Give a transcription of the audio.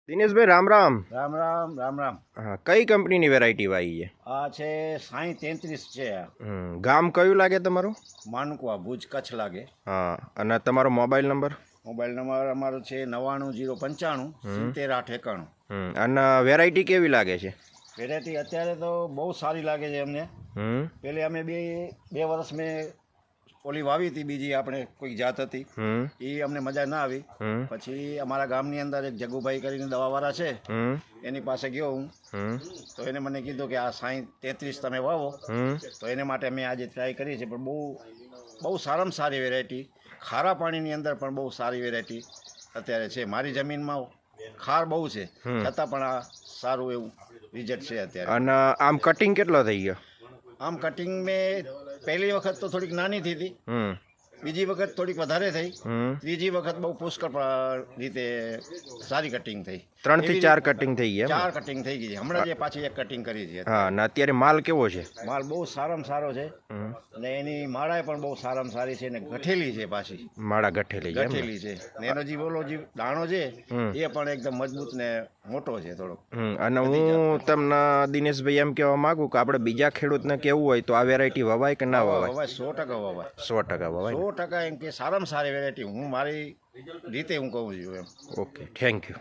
દિનેશભાઈ રામ રામ. રામ રામ રામ રામ. હા, કઈ કંપનીની વેરાયટી વાવી છે? આ છે 6033 છે. ગામ કયું લાગે તમારું? માનકવા, ભુજ, કચ્છ લાગે. હા, અને તમારો મોબાઈલ નંબર? મોબાઈલ નંબર અમારો છે 99095 70 891. અને વેરાયટી કેવી લાગે છે? વેરાયટી અત્યારે તો બહુ સારી લાગે છે અમને. પેલે અમે બે વર્ષ મેં ઓલી વાવી હતી, બીજી આપણે કોઈ જાત હતી, એ અમને મજા ના આવી. પછી અમારા ગામની અંદર એક જગુભાઈ કરીને દવાવાળા છે, એની પાસે ગયો હું, તો એને મને કીધું કે આ 6033 તમે વાવો. તો એને માટે મેં આજે ટ્રાય કરી છે, પણ બહુ સારામાં સારી વેરાયટી, ખારા પાણીની અંદર પણ બહુ સારી વેરાયટી અત્યારે છે. મારી જમીનમાં ખાર બહુ છે, છતાં પણ આ સારું એવું રિઝલ્ટ છે અત્યારે. અને આમ કટિંગ કેટલો થઈ ગયો? આમ કટિંગ મેં પહેલી વખત તો થોડીક નાની થઈ હતી, બીજી વખત થોડીક વધારે થઈ, ત્રીજી વખત બહુ પુષ્કળ રીતે સારી કટિંગ થઈ. 3 થી 4 કટિંગ થઈ ગયા? 4 કટિંગ થઈ ગઈ છે હમણાં, જે પાછી એક કટિંગ કરી છે. હા, અને અત્યારે માલ કેવો છે? માલ બહુ સારામાં સારો છે, અને એની માળા પણ બહુ સારામાં સારી છે, ને ગઠેલી છે પાછી. માળા ગઠેલી છે, ને એનો જે બોલો જે દાણો છે એ પણ એકદમ મજબૂત ને મોટો છે થોડોક. અને હું તમને દિનેશભાઈ એમ કહેવા માંગુ કે આપણે બીજા ખેડૂતને કેવું હોય તો આ વેરાયટી વવાય કે ના વવાય? વવાય, 100% વવાય. 100% વવાય. 100% એમ કે સારામાં સારી વેરાયટી, હું મારી રીતે હું કહું છું એમ. Okay, thank you.